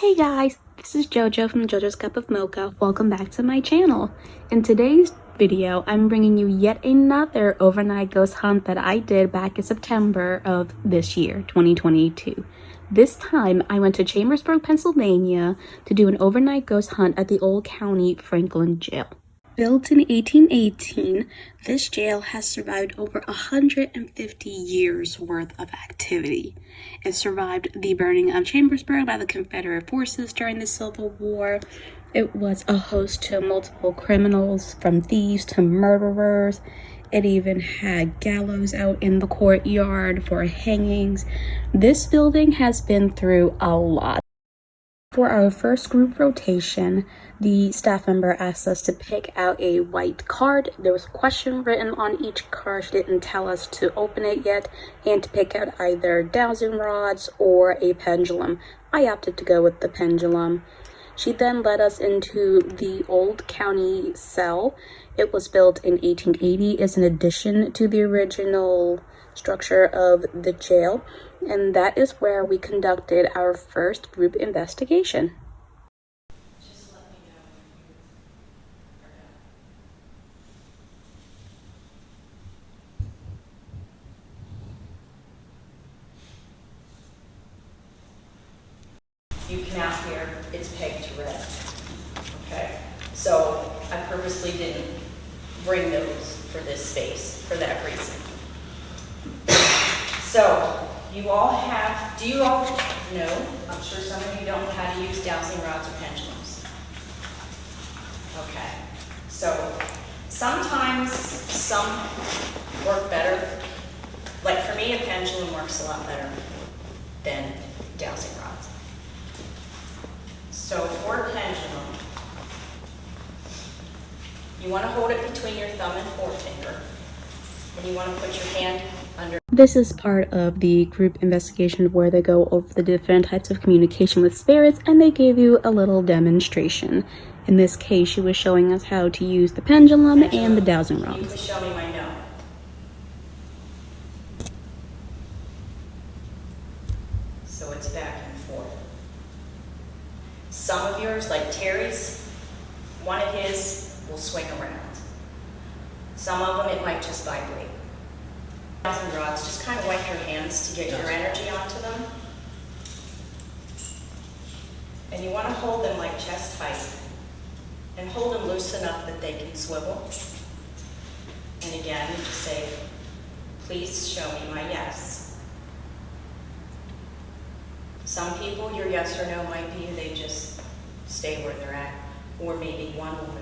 Hey guys, this is JoJo from JoJo's Cup of Mocha. Welcome back to my channel. In today's video, I'm bringing you yet another overnight ghost hunt that I did back in September of this year, 2022. This time, I went to Chambersburg, Pennsylvania to do an overnight ghost hunt at the Old County Franklin Jail. Built in 1818, this jail has survived over 150 years worth of activity. It survived the burning of Chambersburg by the Confederate forces during the Civil War. It was a host to multiple criminals, from thieves to murderers. It even had gallows out in the courtyard for hangings. This building has been through a lot. For our first group rotation, the staff member asked us to pick out a white card. There was a question written on each card. She didn't tell us to open it yet, and to pick out either dowsing rods or a pendulum. I opted to go with the pendulum. She then led us into the Old County cell. It was built in 1880 as an addition to the original structure of the jail, and that is where we conducted our first group investigation. Just let me know when you're done. You come out here, it's pegged to red. Okay? So I purposely didn't bring those for this space for that reason. So you all have, do you all know, I'm sure some of you don't know how to use dowsing rods or pendulums. Okay, so sometimes some work better. Like for me, a pendulum works a lot better than dowsing rods. So for a pendulum, you want to hold it between your thumb and forefinger, and you want to put your hand under. This is part of the group investigation where they go over the different types of communication with spirits, and they gave you a little demonstration. In this case, she was showing us how to use the pendulum and the dowsing rods. You can show me my note. So it's back and forth. Some of yours, like Terry's, one of his will swing around. Some of them, it might just vibrate. Dowsing rods, just kind of wipe your hands to get your energy onto them. And you want to hold them like chest height. And hold them loose enough that they can swivel. And again, you just say, please show me my yes. Some people, your yes or no might be they just stay where they're at. Or maybe one will move,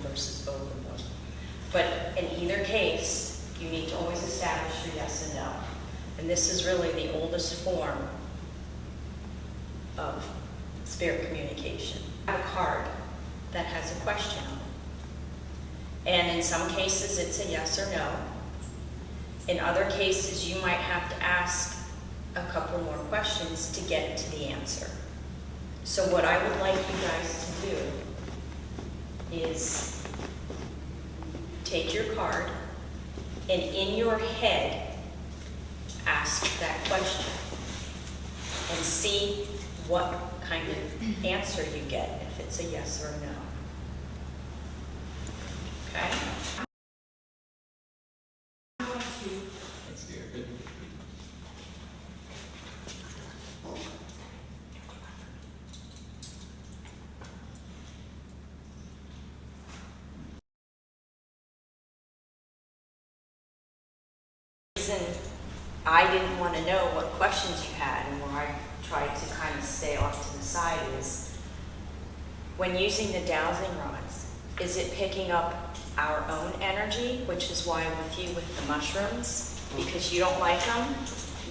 versus both of them. But in either case, you need to always establish your yes and no. And this is really the oldest form of spirit communication. I have a card that has a question on it. And in some cases, it's a yes or no. In other cases, you might have to ask a couple more questions to get to the answer. So what I would like you guys to do is take your card and in your head ask that question and see what kind of answer you get, if it's a yes or a no. Okay? That's good. I didn't want to know what questions you had, and where I tried to kind of stay off to the side is, when using the dowsing rods, is it picking up our own energy, which is why with you with the mushrooms, because you don't like them,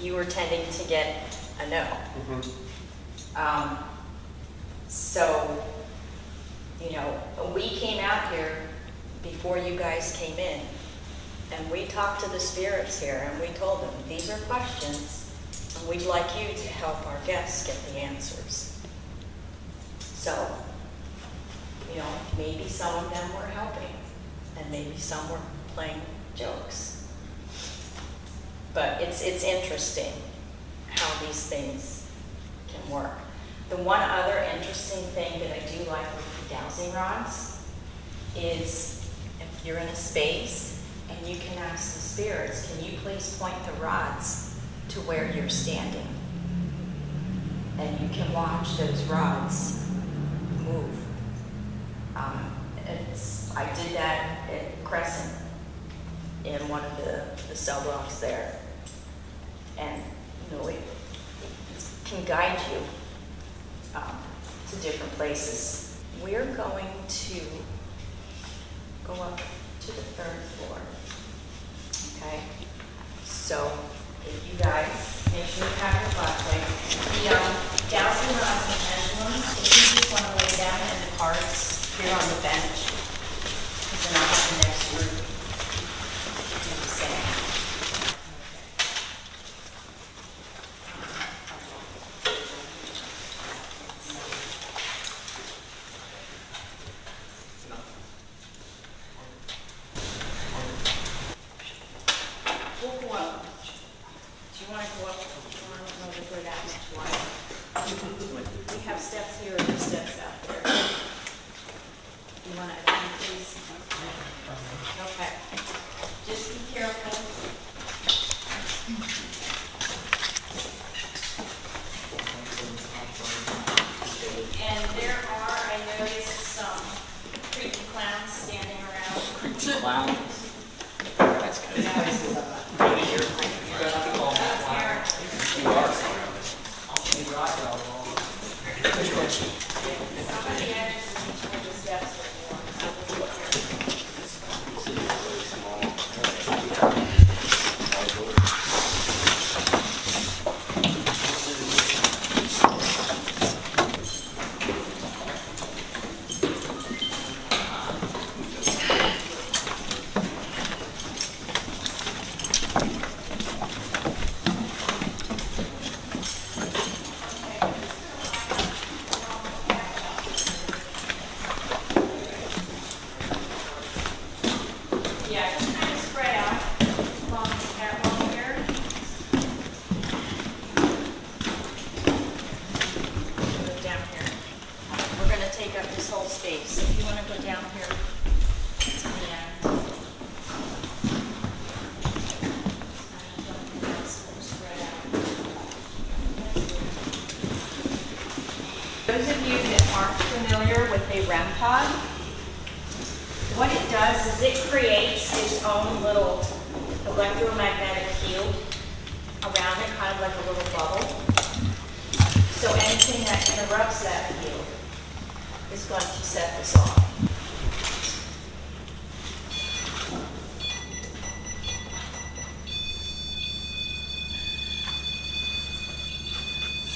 you were tending to get a no. So, we came out here before you guys came in, and we talked to the spirits here, and we told them, these are questions, and we'd like you to help our guests get the answers. So, maybe some of them were helping, and maybe some were playing jokes. But it's interesting how these things can work. one other interesting thing that I do like with the dowsing rods is if you're in a space and you can ask the spirits, can you please point the rods to where you're standing? And you can watch those rods move. I did that at Crescent in one of the cell blocks there. And it can guide you to different places. We're going to go up to the 3rd floor. Okay? So if you guys make sure you have your flashlight. The dowsing rods and pendulums, if you just want to lay down in the cards here on the bench, because then I'll have the next group do the same. We'll go up. Do you want to go up? I don't know if we're that much wide. We have steps here and steps out there. You want to attend, please? Okay. Just be careful. And there are, I noticed, some creepy clowns standing around. Clown. That's good. Somebody edges each of the steps are worn, so we'll look here. Yeah, just kind of spread out along the catwalk here. Go down here. We're going to take up this whole space. If you want to go down here to the end. Spread out. Those of you that aren't familiar with a REM pod, what it does is it creates its own little electromagnetic field around it, kind of like a little bubble. So anything that interrupts that field is going to set this off.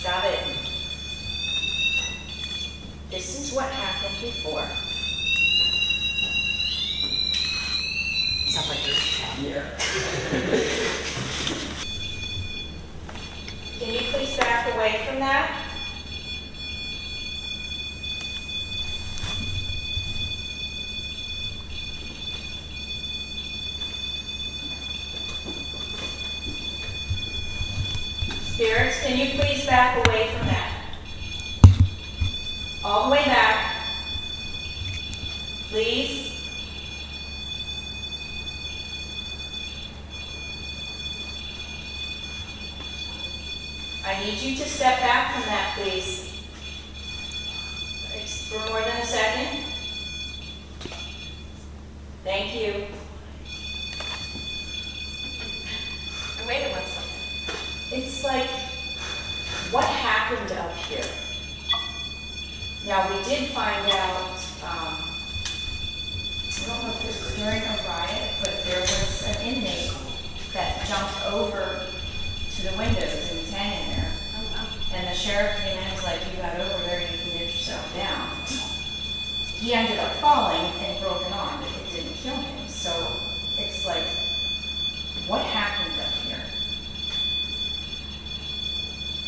Got it? This is what happened before. Sounds like you're Can you please back away from that? Spirits, can you please back away from that? All the way back. Please. I need you to step back from that, please. For more than a second. Thank you. Wait a minute. It's like, what happened up here? Now, we did find out, I don't know if this was during a riot, but there was an inmate that jumped over to the windows and was hanging there. And the sheriff came in and was like, you got over there, you can get yourself down. He ended up falling and broke an arm, but it didn't kill him. So it's like, what happened up here?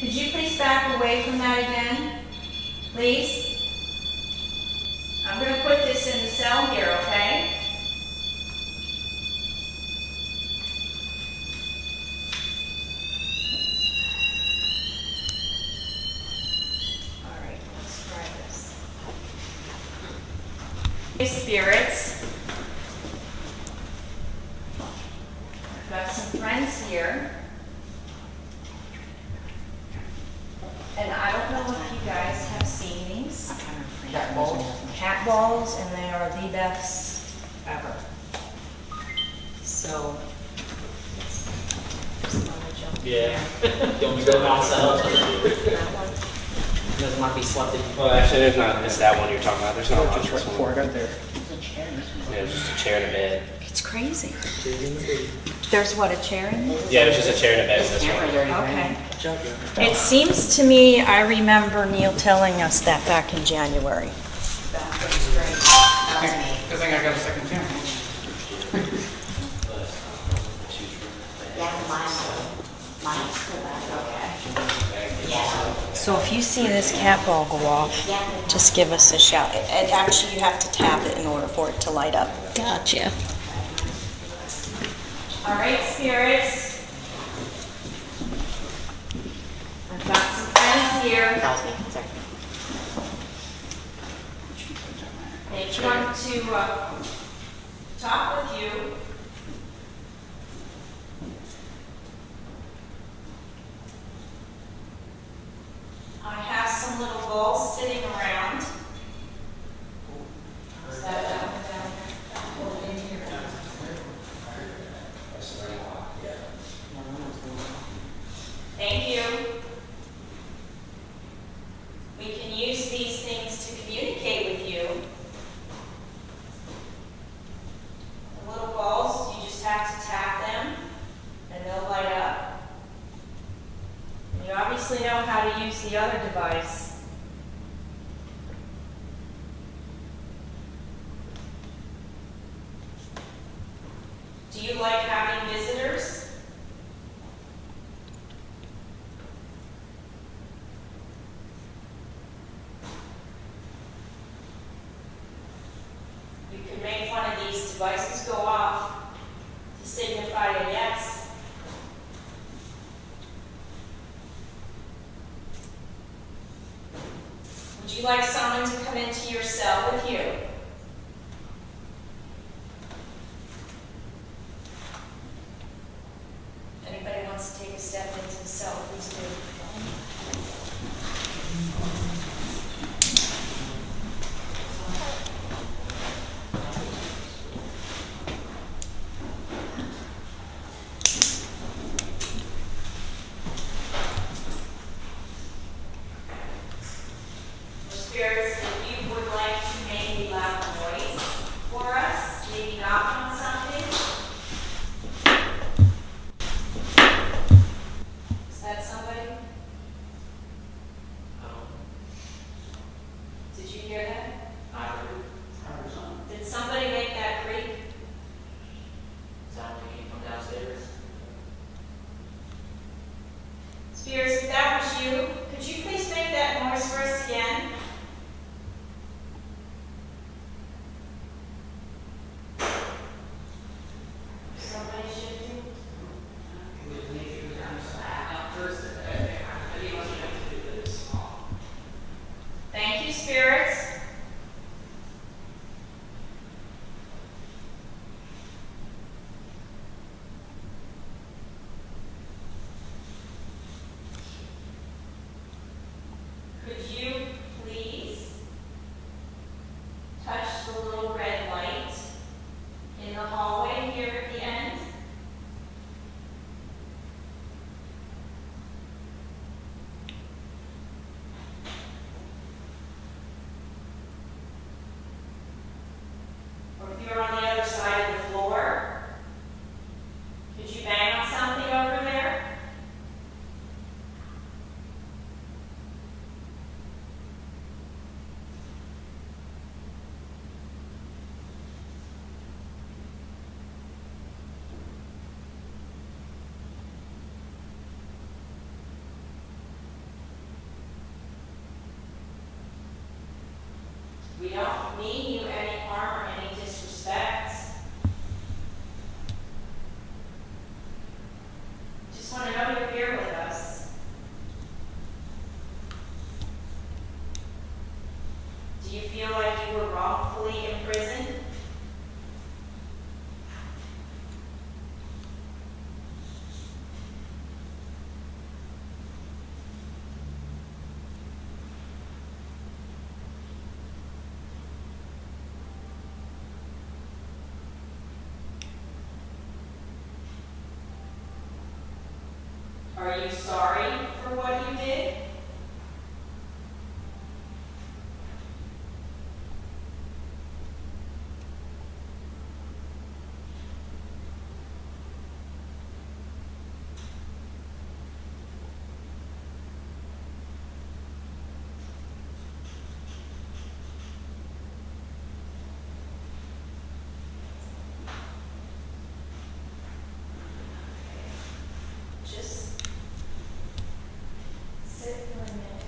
Could you please back away from that again? Please? I'm going to put this in the cell here, okay? All right. Hey, spirits. I've got some friends here. And I don't know if you guys have seen these. Cat balls, and they are the best ever. So, just wanna jump in Yeah. there. You want me to go outside? That one. Doesn't want to be selected. Well, actually, there's not. It's that one you're talking about. There's not a lot. Just right before I got there. Yeah, it's just a chair and a bed. It's crazy. There's what, a chair in there? Yeah, it's just a chair and a bed. This one. Okay. It seems to me, I remember Neil telling us that back in January. That was great. Good thing I got a second camera. So if you see this cat ball go off, just give us a shout. And actually, you have to tap it in order for it to light up. Gotcha. All right, spirits. I've got some friends here. They want to talk with you. I have some little balls sitting around. Is that down there? Thank you. We can use these things to communicate with you. The little balls, you just have to tap them and they'll light up. You obviously know how to use the other device. Do you like having visitors? You can make one of these devices go off to signify a yes. Would you like someone to come into your cell with you? Anybody wants to take a step into the cell, please do. Spirits, if you would like to make a loud noise for us, maybe knock on something. Is that somebody? Did you hear that? I heard something. Did somebody make that creak? Sound like it came from downstairs. Spirits, if that was you, could you please make that noise for us again? Somebody shifting? Thank you, spirits. Could you please touch the little red light in the hallway here at the end? Or if you're on the other side of the floor, could you bang on something over there? We don't mean you any harm or any disrespect. Just want to know you're here with us. Do you feel like you were wrongfully imprisoned? Are you sorry for what you did? Just sit for a minute,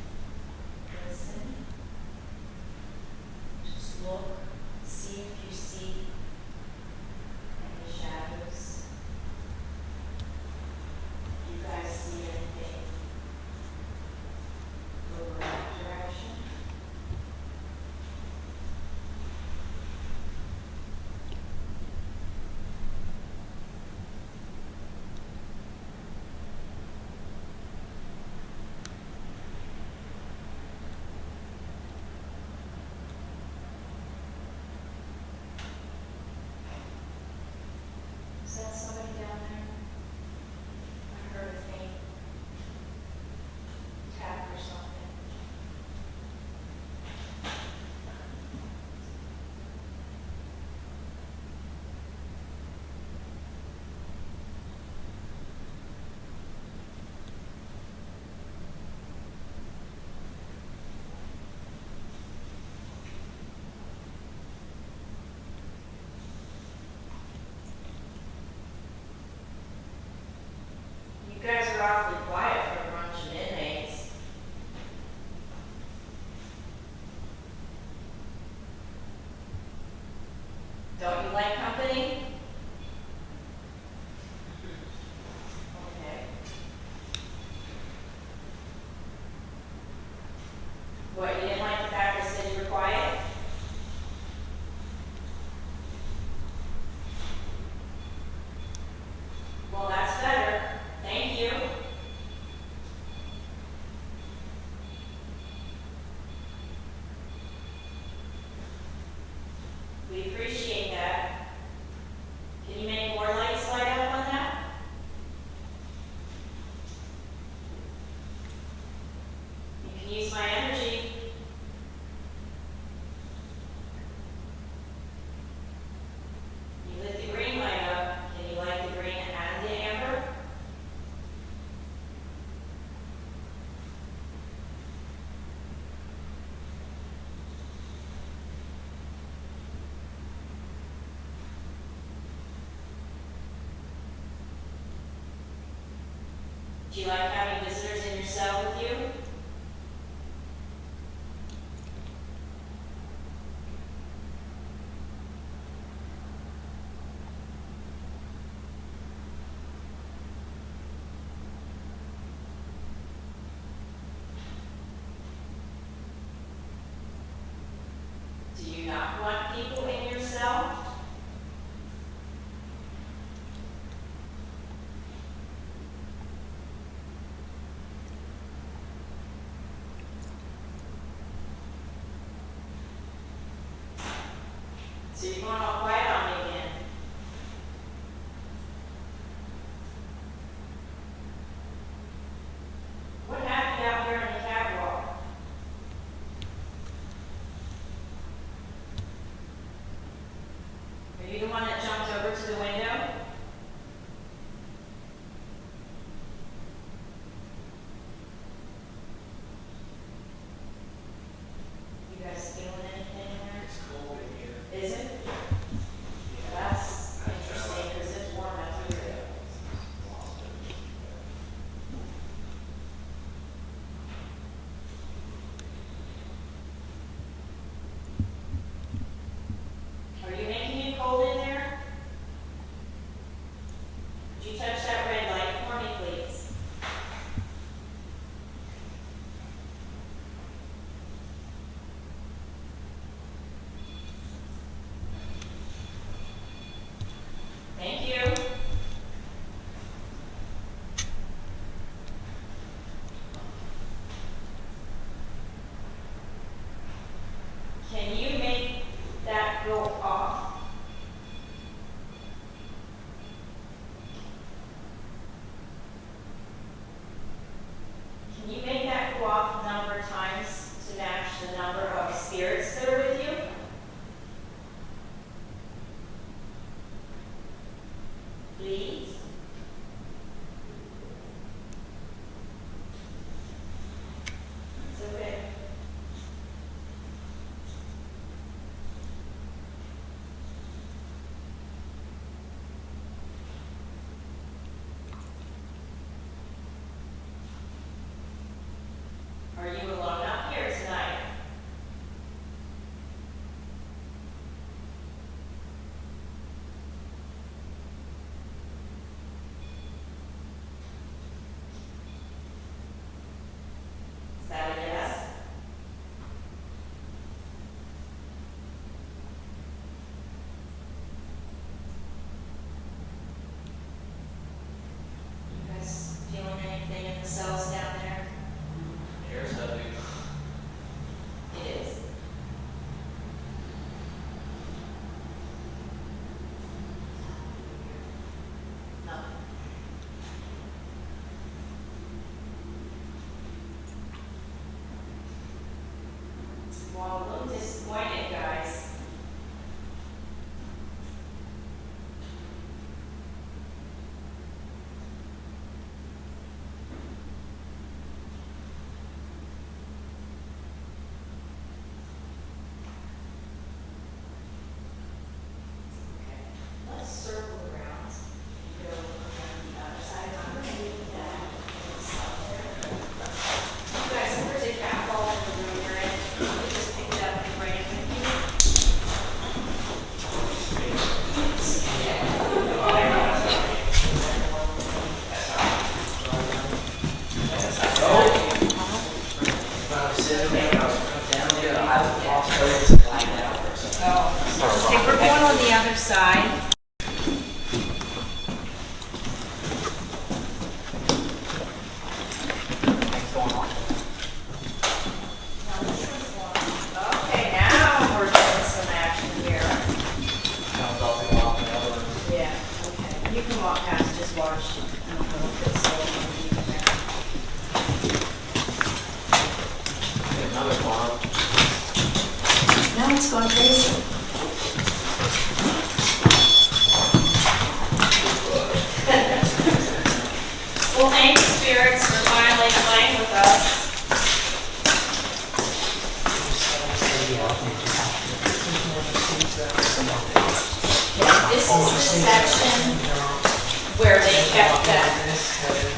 listen, just look, see if you see any shadows. You guys see anything? Go in that direction. Is that somebody down there? I heard a faint tap or something. You guys are awfully quiet for a bunch of inmates. Don't you like company? Okay. What, you didn't like the fact I said you were quiet? Well, that's better. Thank you. We appreciate that. Can you make more lights light up on that? You can use my energy. You lit the green light up. Can you light the green and the amber? Do you like having visitors in your cell with you? Do you not want people in your cell? So you're going all quiet on me again. What happened out here on the catwalk? the cells down there? Here's how we. It is. Well, a little disappointed, guys. Let's circle around and go around the other side. I'm going to leave that there. You guys, if there's a cat ball in the room you're in, you can just pick it up and bring it with you. Okay, we're going on the other side. Okay, now we're doing some action here. Yeah, okay. You can walk past, just watch. I don't know if it's still in there. Now it's going crazy. Well, thank you, spirits, for finally playing with us. Yeah, this is the section where they kept that,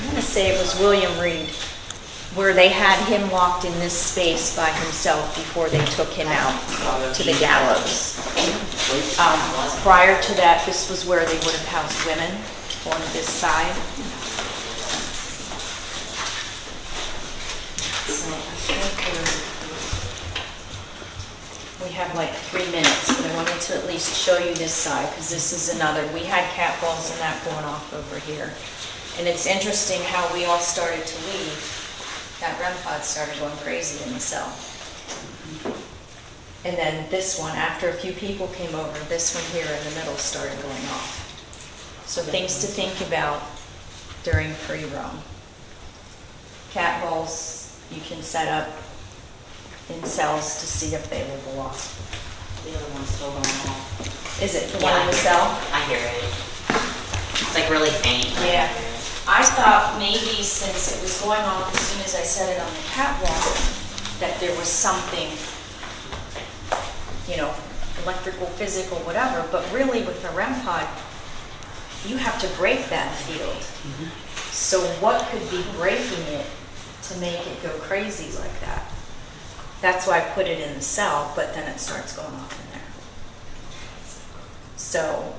I'm gonna say it was William Reed, where they had him locked in this space by himself before they took him out to the gallows. Prior to that, this was where they would have housed women on this side. So I think we have like 3 minutes, but I wanted to at least show you this side, because this is another, we had cat balls and that going off over here. And it's interesting how we all started to leave. That REM pod started going crazy in the cell. And then this one, after a few people came over, this one here in the middle started going off. So things to think about during free roam. Cat balls you can set up in cells to see if they will go off. The other one's still going off. Is it the one in the cell? I hear it. It's like really faint. but I Yeah. hear it. I thought maybe since it was going off as soon as I set it on the catwalk, that there was something, you know, electrical, physical, whatever, but really with the REM pod, you have to break that field. So what could be breaking it to make it go crazy like that? That's why I put it in the cell, but then it starts going off in there. So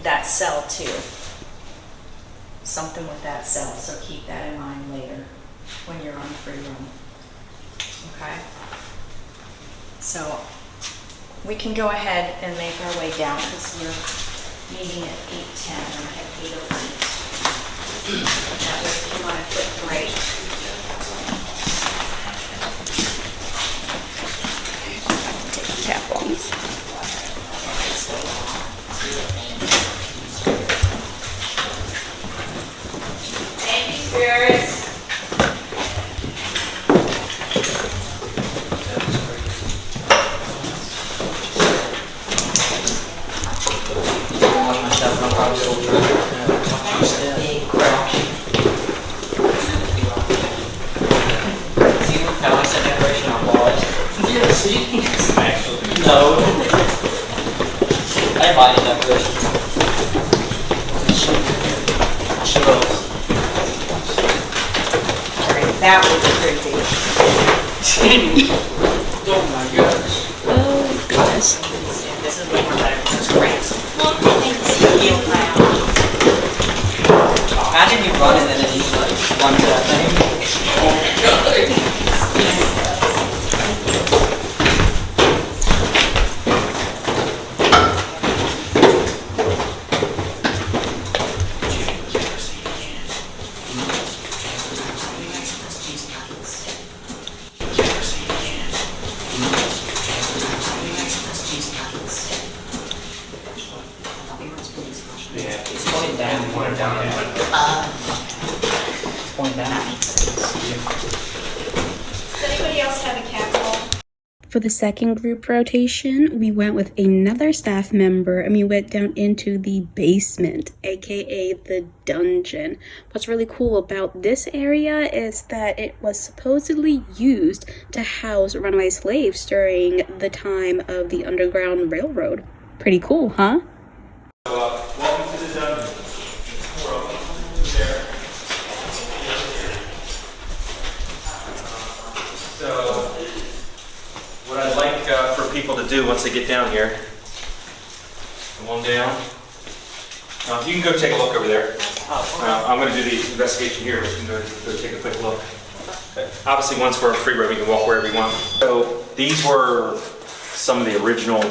that cell too. Something with that cell, so keep that in mind later when you're on free roam. Okay? So we can go ahead and make our way down because we're meeting at 8:10 and at 8:08. That way if you want to click right. Take the cap off. Thank you, spirits. Big crash. See how I said decoration on walls? Yeah, see? No. I buy the decoration. Alright, that was creepy. Oh my gosh. Oh, goodness. This is way more better. That's great. Imagine you run and then it just like runs that thing. down there. Point down. Does anybody else have a cat call? For the second group rotation, we went with another staff member and we went down into the basement, aka the dungeon. What's really cool about this area is that it was supposedly used to house runaway slaves during the time of the Underground Railroad. Pretty cool, huh? Welcome to the dungeon. There. So, what I'd like for people to do once they get down here, come on down. You can go take a look over there. I'm going to do the investigation here, but you can go take a quick look. Obviously, once we're in free roam, you can walk wherever you want. So, these were some of the original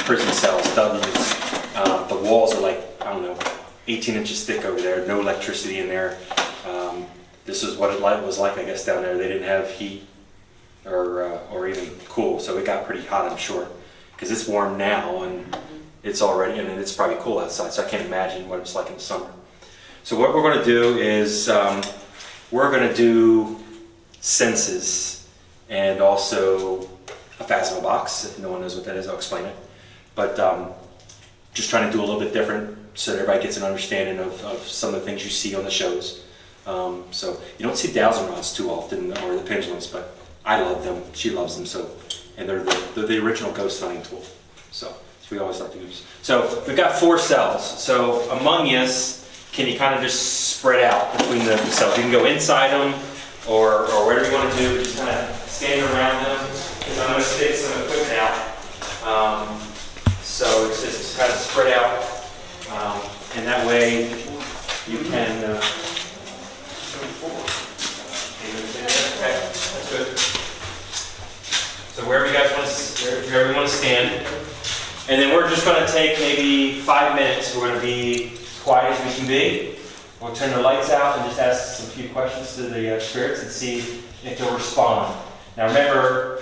prison cells, W's. The walls are like, I don't know, 18 inches thick over there, no electricity in there. This is what it was like, I guess, down there. They didn't have heat or even cool, so it got pretty hot, I'm sure. Because it's warm now, and it's already, and it's probably cool outside, so I can't imagine what it's like in the summer. So what we're going to do is, we're going to do senses, and also a phasma box. If no one knows what that is, I'll explain it. But just trying to do a little bit different so that everybody gets an understanding of some of the things you see on the shows. So you don't see dowsing rods too often, or the pendulums, but I love them. She loves them. So, and they're the original ghost hunting tool. So we always like to use. So we've got 4 cells. So among us, can you kind of just spread out between the cells? You can go inside them or whatever you want to do. Just kind of stand around them. Because I'm going to stick some equipment out. So it's just kind of spread out, and that way you can move forward. Okay, that's good. So wherever you guys want to, wherever you want to stand, and then we're just going to take maybe 5 minutes. We're going to be as quiet as we can be. We'll turn the lights out and just ask some few questions to the spirits and see if they'll respond. Now remember,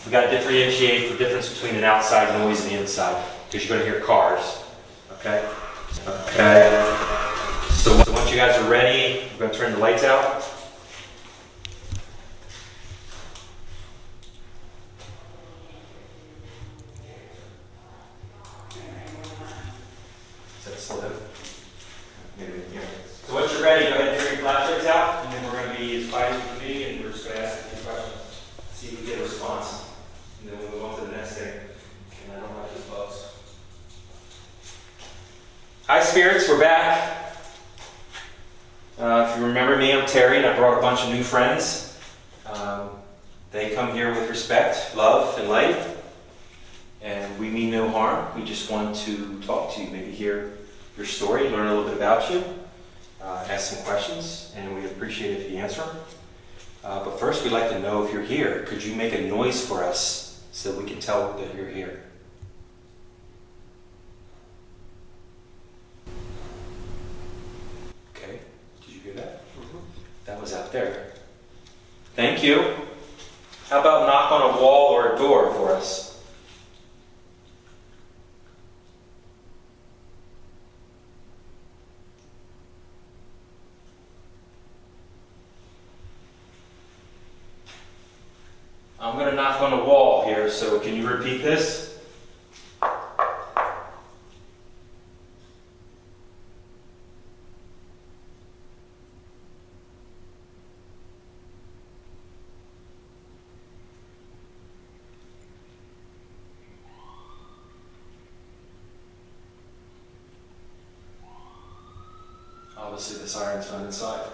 we got to differentiate the difference between an outside noise and the inside, because you're going to hear cars. Okay? Okay. So once you guys are ready, we're going to turn the lights out. Is that slow down? So once you're ready, go ahead and turn your flashlights out, and then we're going to be as quiet as we can be, and we're just going to ask a few questions. See if we get a response. And then we'll move on to the next thing. And I don't like these bugs. Hi, spirits, we're back. If you remember me, I'm Terry, and I brought a bunch of new friends. They come here with respect, love, and light. And we mean no harm. We just want to talk to you, maybe hear your story, learn a little bit about you, ask some questions, and we appreciate it if you answer them. But first, we'd like to know if you're here. Could you make a noise for us so we can tell that you're here? Okay, did you hear that? That was out there. Thank you. How about knock on a wall or a door for us? I'm going to knock on a wall here, so can you repeat this? Obviously the siren's not inside.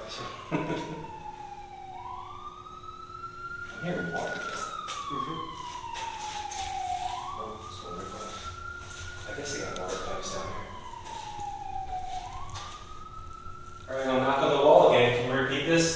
I'm hearing water. Oh, it's water pipes. I guess they got water pipes down here. Alright, I'm gonna knock on the wall again. Can you repeat this?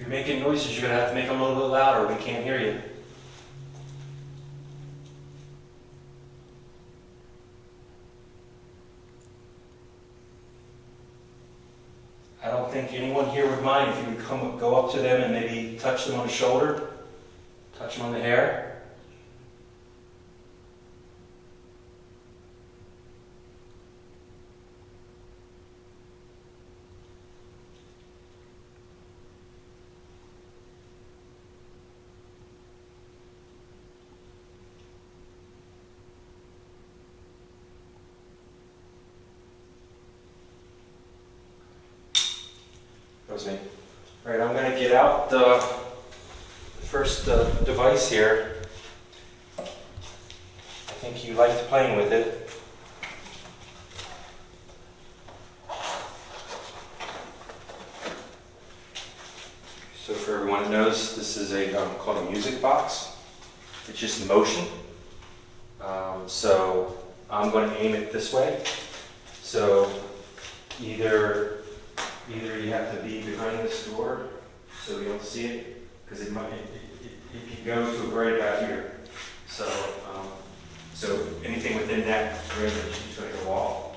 you're making noises, you're gonna have to make them a little bit louder. We can't hear you. I don't think anyone here would mind if you would go up to them and maybe touch them on the shoulder, touch them on the hair. That was me. All right, I'm going to get out the first device here. I think you liked playing with it. So for everyone that knows, this is called a music box. It's just motion. So I'm going to aim it this way. So either you have to be behind this door so you don't see it, because it could go to right about here. So anything within that range is going to go off.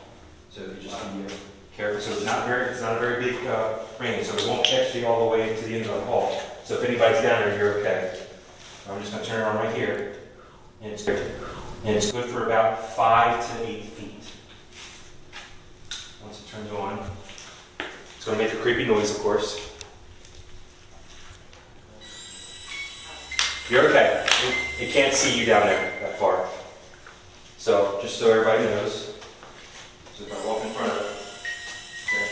So you just be careful. So it's not a very big range, so it won't catch you all the way to the end of the hall. So if anybody's down there, you're okay. I'm just going to turn it on right here, and it's good for about 5 to 8 feet. Once it turns on. It's going to make a creepy noise, of course. You're okay. It can't see you down there that far. So, just so everybody knows, so if I walk in front of it, okay,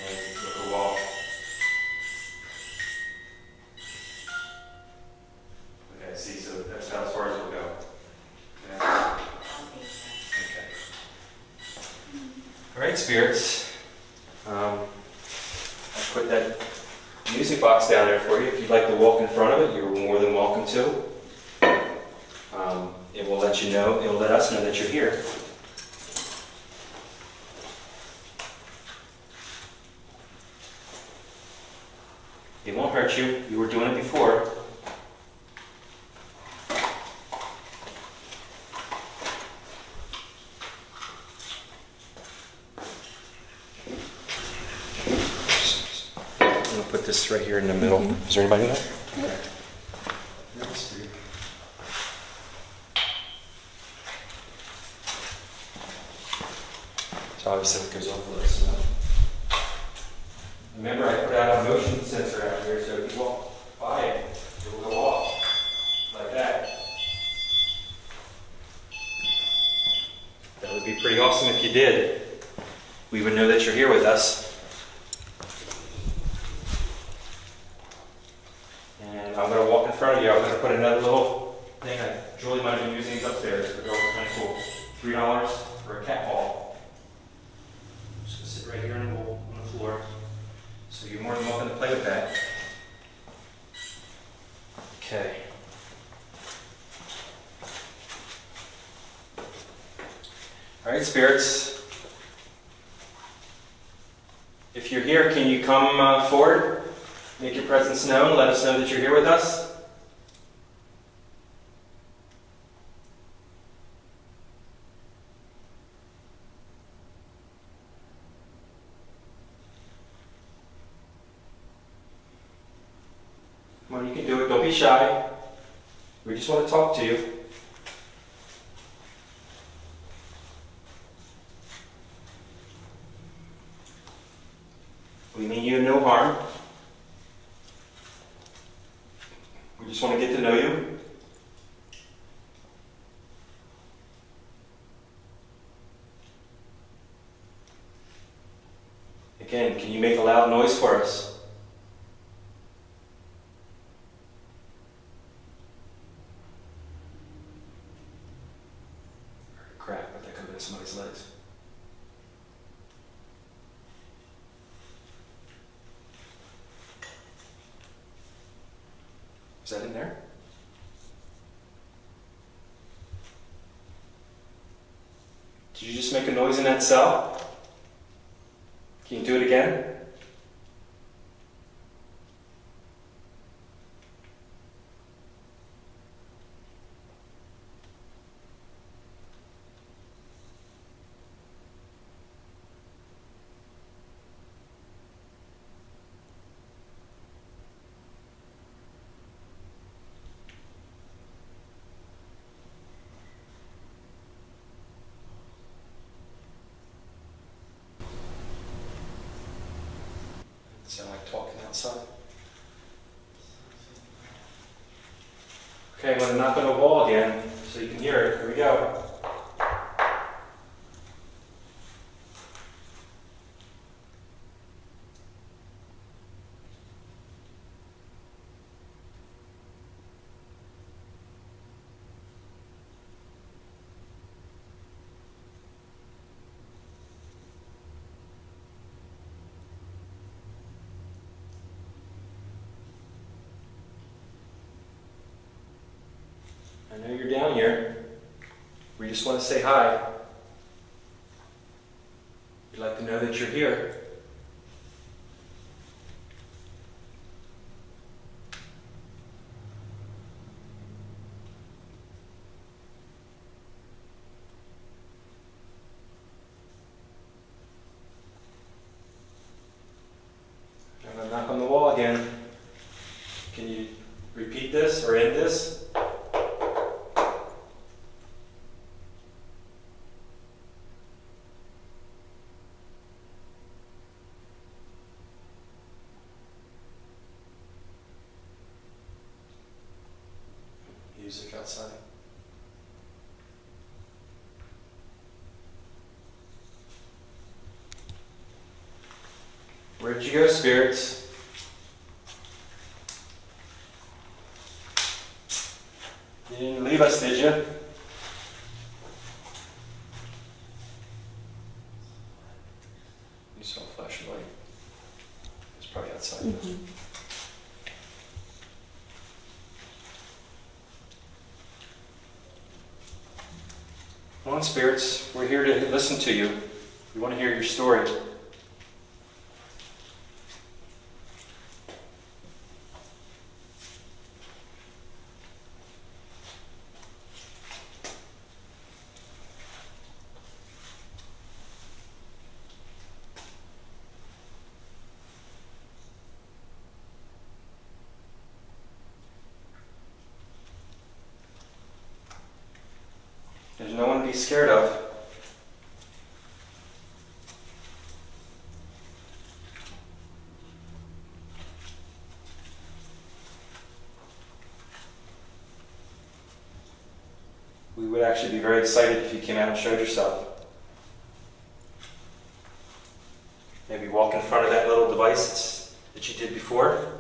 and look at the wall. Okay, see, so that's about as far as it'll go. Okay. All right, spirits. I put that music box down there for you. If you'd like to walk in front of it, you're more than welcome to. It will let you know, it will let us know that you're here. It won't hurt you. You were doing it before. Put this right here in the middle. Is there anybody in there? Okay. So obviously it goes over this. Remember, I put out a motion sensor out here, so if you walk by it, it will go off like that. That would be pretty awesome if you did. We would know that you're here with us. I'm going to walk in front of you. I'm going to put another little thing that Julie might have been using upstairs. The girl was kind of cool. $3 for a cat ball. Just going to sit right here on the floor. So you're more than welcome to play with that. Okay. All right, spirits. If you're here, can you come forward? Make your presence known. Let us know that you're here with us. Come on, you can do it. Don't be shy. We just want to talk to you. We mean you no harm. We just want to get to know you. Again, can you make a loud noise for us? Crap, but that could have been somebody's legs. Is that in there? Did you just make a noise in that cell? Can you do it again? Sound like talking outside. Okay, I'm going to knock on the wall again so you can hear it. Here we go. I know you're down here. We just want to say hi. We'd like to know that you're here. I'm going to knock on the wall again. Can you repeat this or end this? Music outside. Where did you go, spirits? You didn't leave us, did you? You saw a flashing light. It's probably outside. Come on, spirits. We're here to listen to you. We want to hear your story. There's no one to be scared of. We would actually be very excited if you came out and showed yourself. Maybe walk in front of that little device that you did before.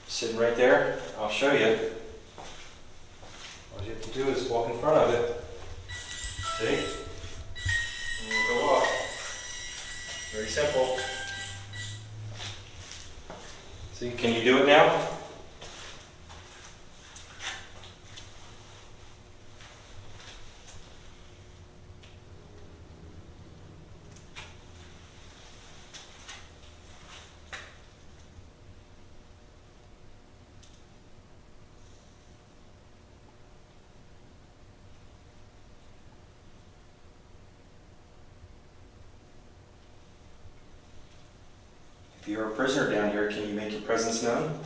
Sitting right there. I'll show you. All you have to do is walk in front of it. See? And we'll go off. Very simple. See, can you do it now? If you're a prisoner down here, can you make your presence known?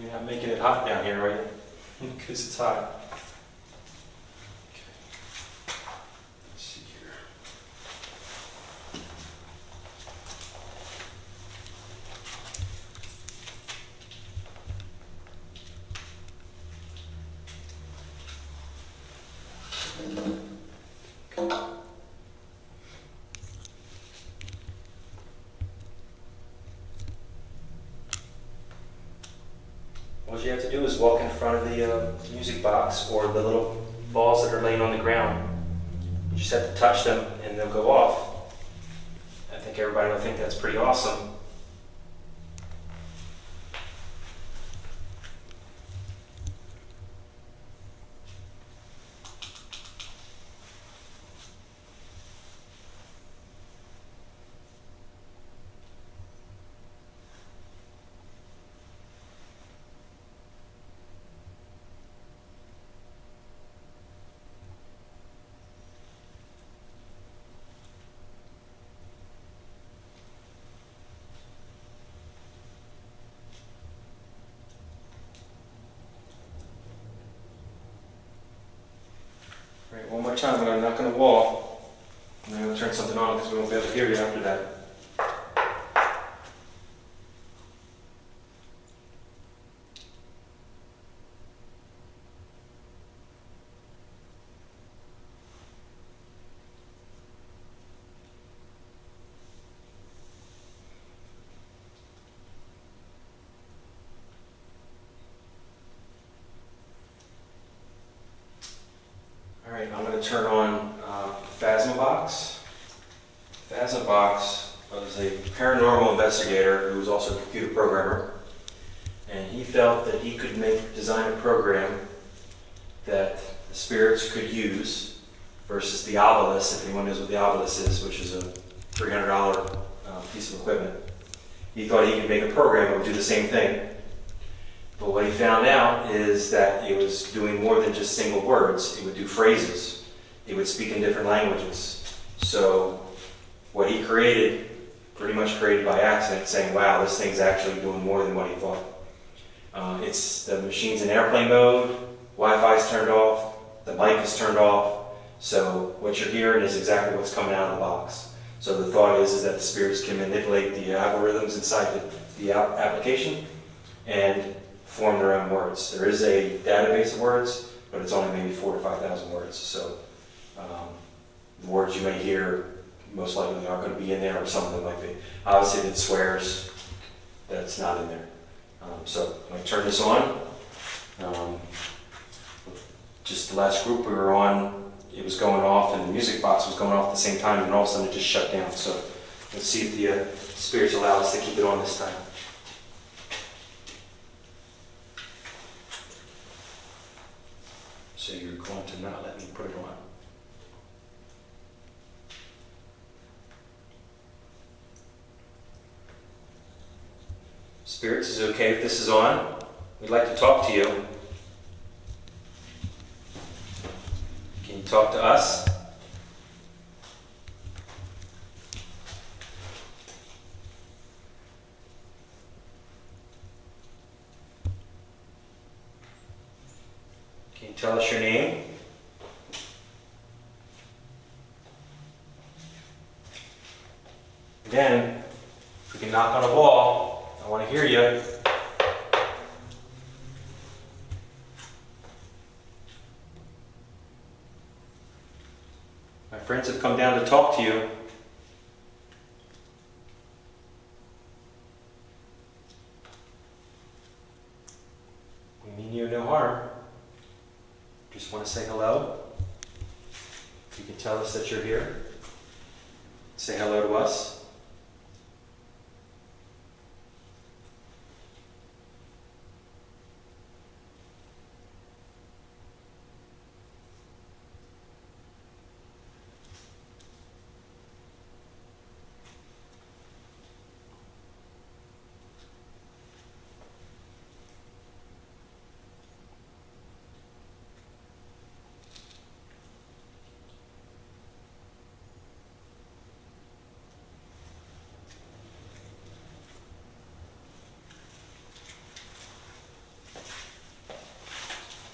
You're not making it hot down here, are you? Because it's hot. Let's see here. All you have to do is walk in front of the music box or the little balls that are laying on the ground. You just have to touch them and they'll go off. I think everybody will think that's pretty awesome. the wall. And I'm going to turn something on because we won't be able to hear you after that. Alright, I'm going to turn on Phasma Box. Phasma Box was a paranormal investigator who was also a computer programmer, and he felt that he could design a program that the spirits could use versus the obelisk, if anyone knows what the obelisk is, which is a $300 piece of equipment. He thought he could make a program that would do the same thing. But what he found out is that it was doing more than just single words. It would do phrases. It would speak in different languages. So what he created, pretty much created by accident, saying, wow, this thing's actually doing more than what he thought. The machine's in airplane mode, Wi-Fi's turned off, the mic is turned off. So what you're hearing is exactly what's coming out of the box. So the thought is that the spirits can manipulate the algorithms inside the application and form their own words. There is a database of words, but it's only maybe 4,000 to 5,000 words. So the words you may hear most likely aren't going to be in there, or some of them might be. Obviously, if it swears, that's not in there. So I'm going to turn this on. Just the last group we were on, it was going off, and the music box was going off at the same time, and all of a sudden it just shut down. So let's see if the spirits allow us to keep it on this time. So you're going to not let me put it on. Spirits, is it okay if this is on? We'd like to talk to you. Can you talk to us? Can you tell us your name? Again, if we can knock on a wall, I want to hear you. My friends have come down to talk to you. We mean you no harm. Just want to say hello. If you can tell us that you're here, say hello to us.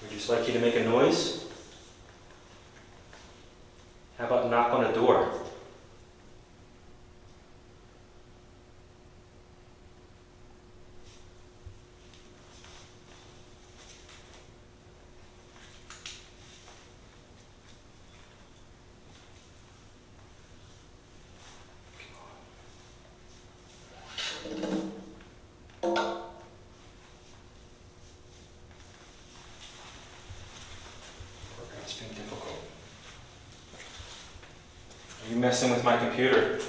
We'd just like you to make a noise. How about knock on a door? It's being difficult. Are you messing with my computer?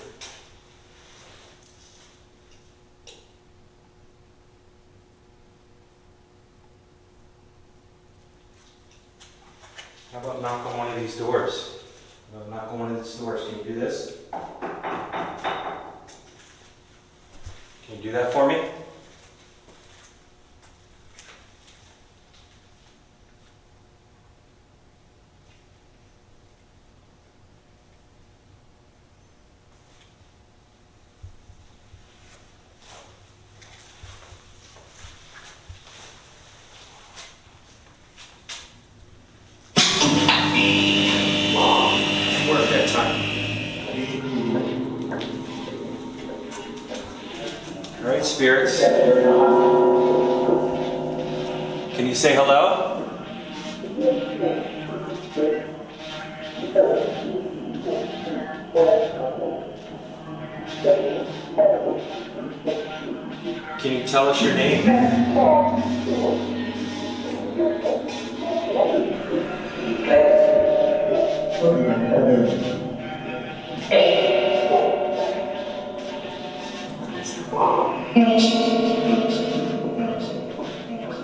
How about knock on one of these doors? How about knock on one of these doors? Can you do this? Can you do that for me? All right, spirits. Can you say hello? Can you tell us your name?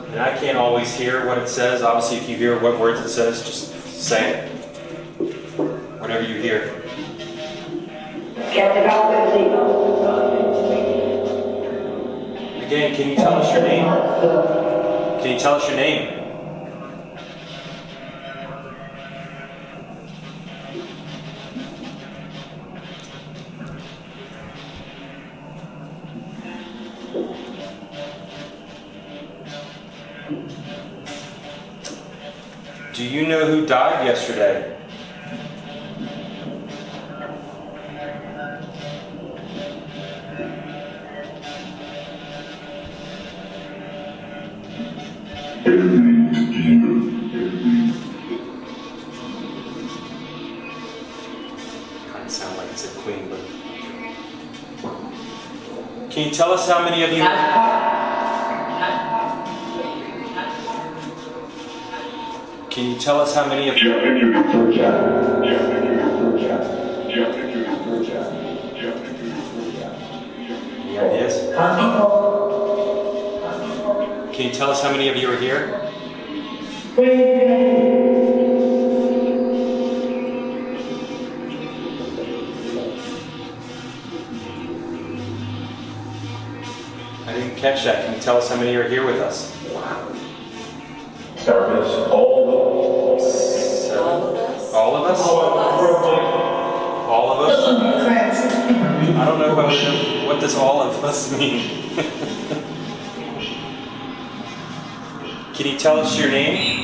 And I can't always hear what it says. Obviously, if you hear what words it says, just say it. Whatever you hear. Again, can you tell us your name? Can you tell us your name? Do you know who died yesterday? Kind of sound like it's a queen, but can you tell us how many of you? Can you tell us how many of you? Any ideas? Can you tell us how many of you are here? I didn't catch that. Can you tell us how many are here with us? All of us? All of us? I don't know if I would know. What does all of us mean? Can you tell us your name?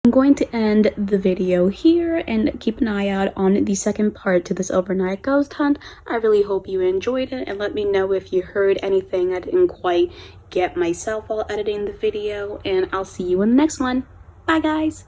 I'm going to end the video here and keep an eye out on the second part to this overnight ghost hunt. I really hope you enjoyed it, and let me know if you heard anything I didn't quite get myself while editing the video, and I'll see you in the next one. Bye guys!